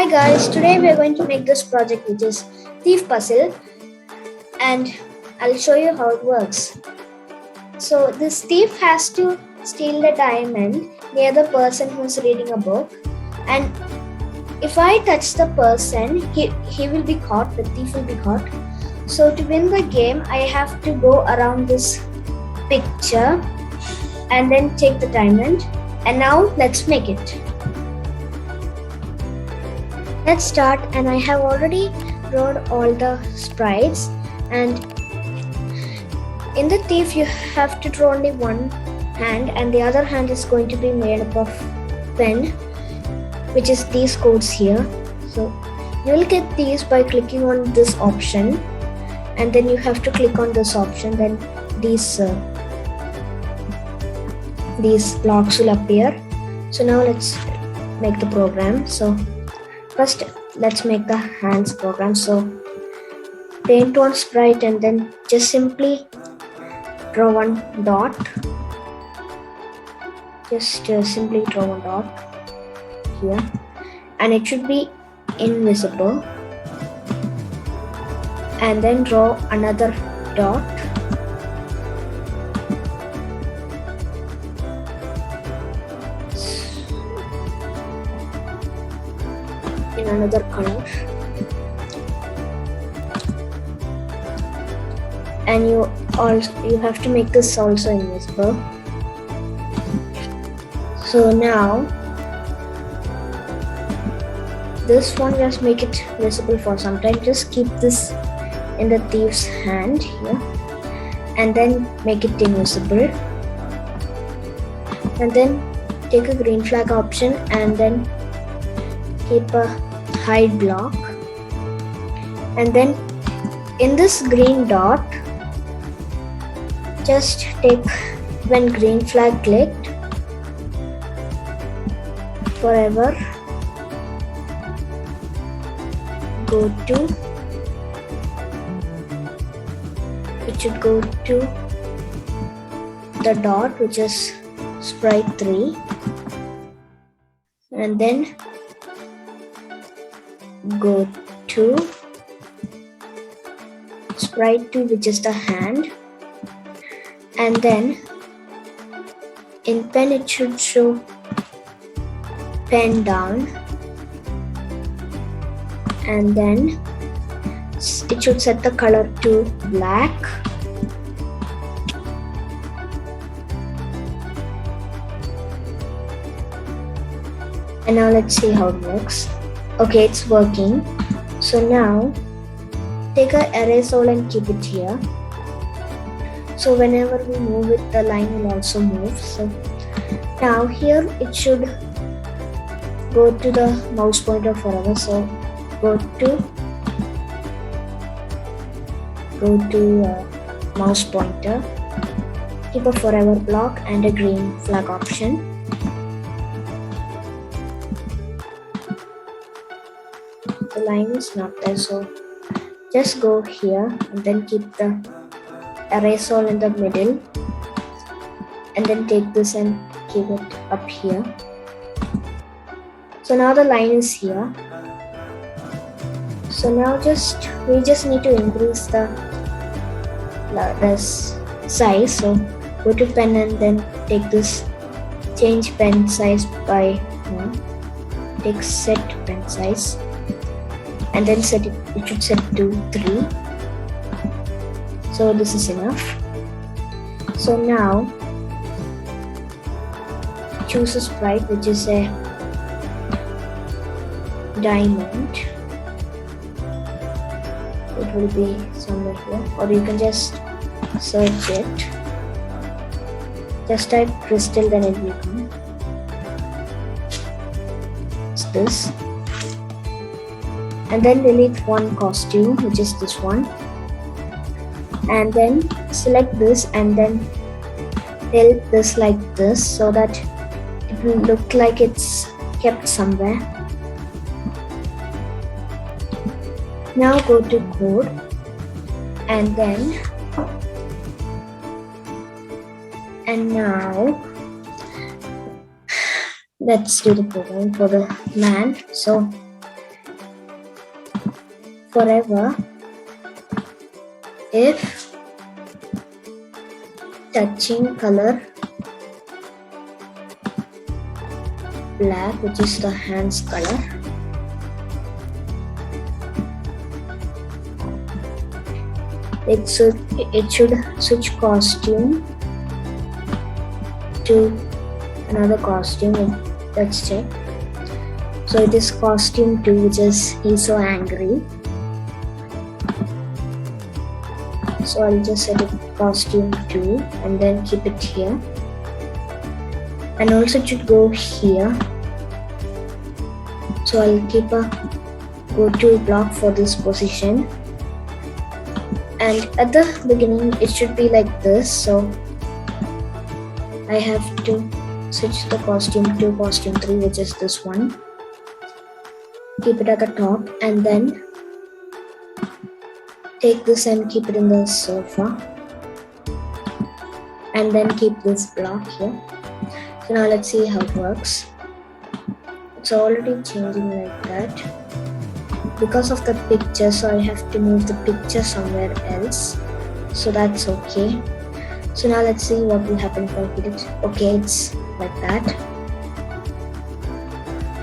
Hi guys, today we are going to make this project which is thief puzzle and I'll show you how it works. So this thief has to steal the diamond near the person who's reading a book, and if I touch the person, he will be caught, the thief will be caught. So to win the game, I have to go around this picture and then take the diamond. And now let's make it. Let's start, and I have already drawn all the sprites, and in the thief you have to draw only one hand and the other hand is going to be made up of pen, which is these codes here. So you will get these by clicking on this option, and then you have to click on this option, then these blocks will appear. So now let's make the program. So first let's make the hands program. So paint one sprite and then just simply draw one dot. Just simply draw one dot here, and it should be invisible, and then draw another dot in another color, and you have to make this also invisible. So now this one, just make it visible for some time. Just keep this in the thief's hand here and then make it invisible, and then take a green flag option and then keep a hide block, and then in this green dot just take, when green flag clicked, forever go to, it should go to the dot which is sprite 3, and then go to sprite 2 which is the hand, and then in pen it should show pen down, and then it should set the color to black, and now let's see how it works. Okay, it's working. So now take a erase all and keep it here. So whenever we move it, the line will also move. So now here it should go to the mouse pointer forever. So go to mouse pointer, keep a forever block and a green flag option. The line is not there, so just go here and then keep the erase all in the middle, and then take this and keep it up here. So now the line is here. So now we just need to increase the size. So go to pen and then take this, change pen size by 1, take set pen size, and then set it should set to 3. So this is enough. So now choose a sprite which is a diamond. It will be somewhere here, or you can just search it. Just type crystal, then it will come. It's this. And then delete one costume, which is this one, and then select this and then tilt this like this so that it will look like it's kept somewhere. Now go to code and now let's do the program for the man. So forever if touching color black, which is the hand's color, it should switch costume to another costume. Let's check. So it is costume 2, which is he's so angry. So I'll just set it costume 2 and then keep it here. And also it should go here. So I'll keep a go-to block for this position. And at the beginning it should be like this. So I have to switch the costume to costume 3, which is this one. Keep it at the top and then take this and keep it in the sofa. And then keep this block here. So now let's see how it works. It's already changing like that. Because of the picture, so I have to move the picture somewhere else. So that's okay. So now let's see what will happen if I hit it. Okay, it's like that.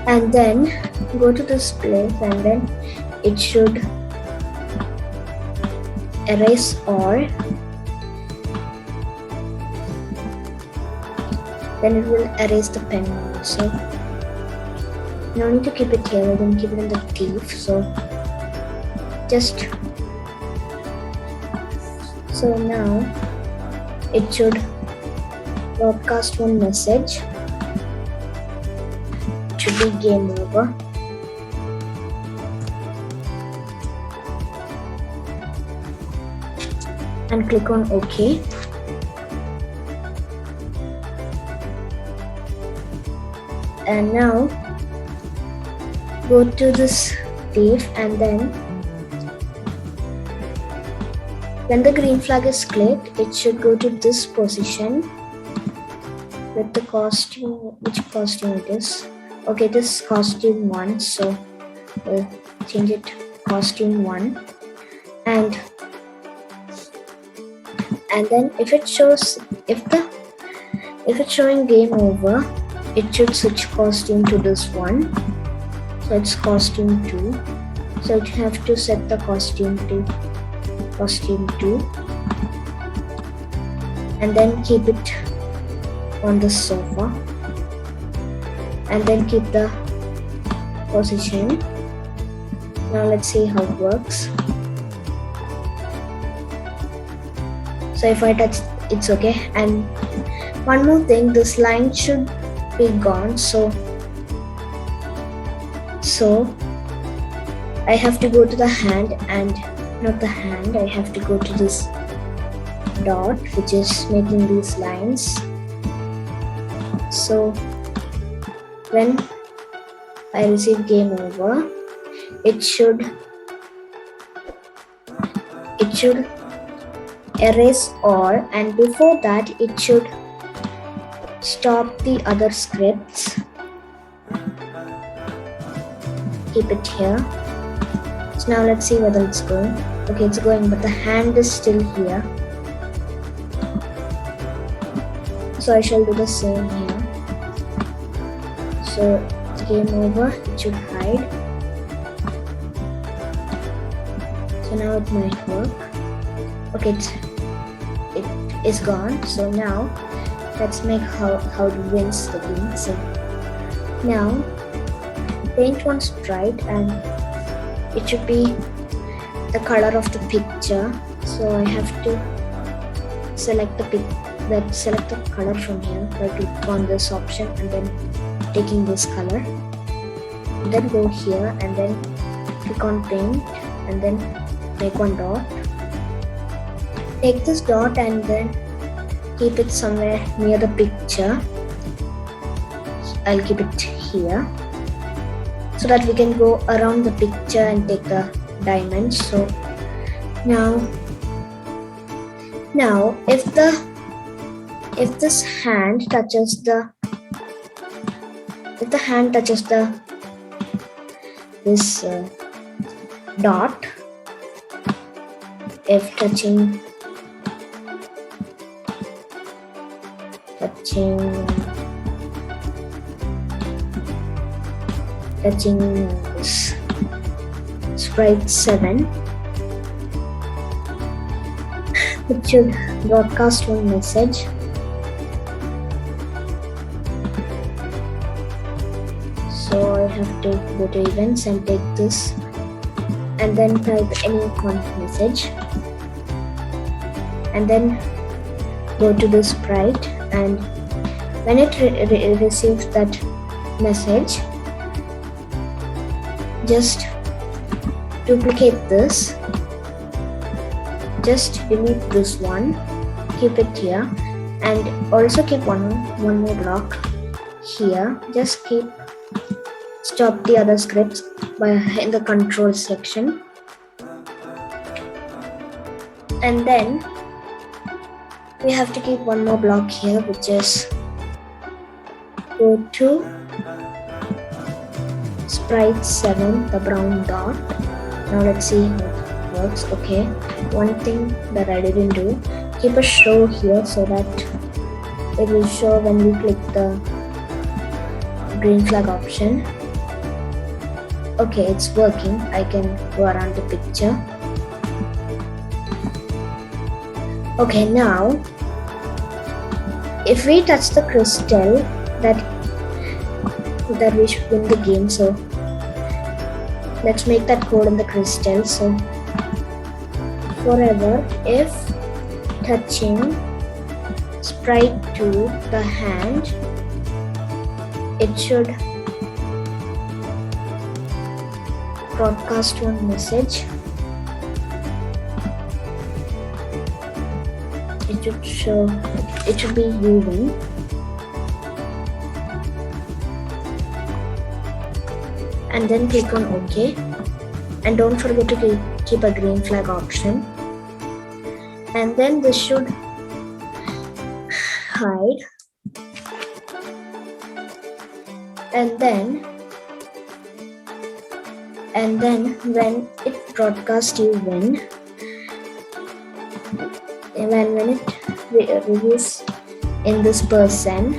And then go to this place and then it should erase all. Then it will erase the pen also. No need to keep it here, we're going to keep it in the thief. So now it should broadcast one message. It should be game over. And click on OK. And now go to this thief and then when the green flag is clicked, it should go to this position with the costume. Which costume it is? Okay, this is costume 1, so we'll change it to costume 1. And then if it's showing game over, it should switch costume to this one. So it's costume 2. So you have to set the costume to costume 2 and then keep it on the sofa and then keep the position. Now let's see how it works. So if I touch, it's okay. And one more thing, this line should be gone. So I have to go to the hand and not the hand. I have to go to this dot, which is making these lines. So when I receive game over, it should erase all, and before that it should stop the other scripts. Keep it here. So now let's see whether it's going. Okay, it's going, but the hand is still here. So I shall do the same here. So it's game over, it should hide. So now it might work. Okay, it is gone. So now let's make how it wins the game. So now paint one sprite and it should be the color of the picture. So I have to select select the color from here by clicking on this option and then taking this color. And then go here and then click on paint and then make one dot. Take this dot and then keep it somewhere near the picture. I'll keep it here so that we can go around the picture and take the diamonds. So now if this hand touches this dot, if touching this sprite 7, it should broadcast one message. So I have to go to events and take this and then type any one message and then go to the sprite, and when it receives that message, just duplicate this, just delete this one, keep it here, and also keep one more block here. Just stop the other scripts in the control section, and then we have to keep one more block here, which is go to sprite 7, the brown dot. Now let's see how it works. Okay, one thing that I didn't do, keep a show here so that it will show when we click the green flag option. Okay, it's working. I can go around the picture. Okay, now if we touch the crystal, that we should win the game. So let's make that code in the crystal. So forever, if touching sprite to the hand, it should broadcast one message. It should be you win. And then click on OK, and don't forget to keep a green flag option, and then this should hide, and then when it broadcasts you win, when it reviews in this person,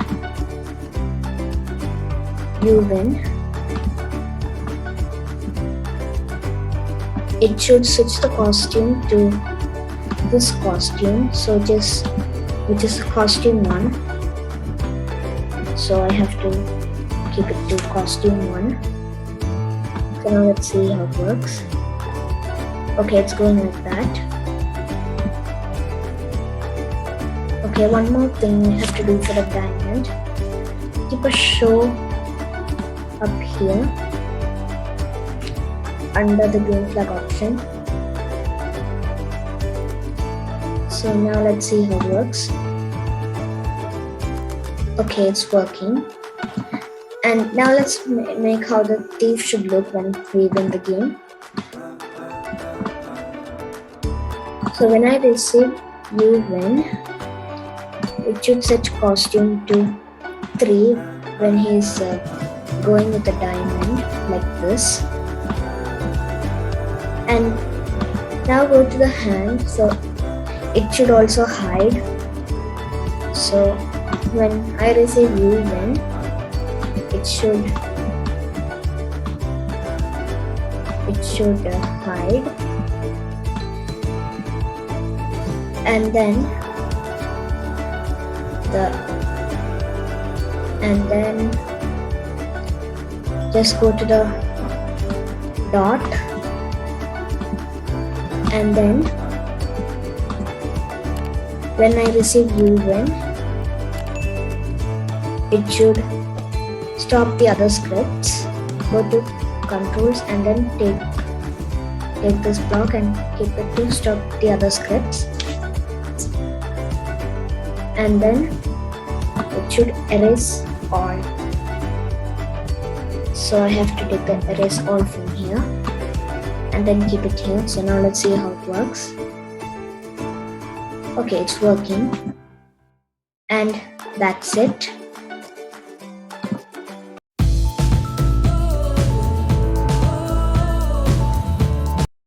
you win, it should switch the costume to this costume, so which is costume 1. So I have to keep it to costume 1. So now let's see how it works. Okay, it's going like that. Okay, one more thing we have to do for the diamond. Keep a show up here under the green flag option. So now let's see how it works. Okay, it's working. And now let's make how the thief should look when we win the game. So when I receive you win, it should set costume to 3 when he's going with the diamond like this. And now go to the hand, so it should also hide. So when I receive you win, it should hide, and then just go to the dot, and then when I receive you win, it should stop the other scripts, go to controls, and then take this block and keep it to stop the other scripts, and then it should erase all. So I have to take the erase all from here and then keep it here. So now let's see how it works. Okay, it's working, and that's it.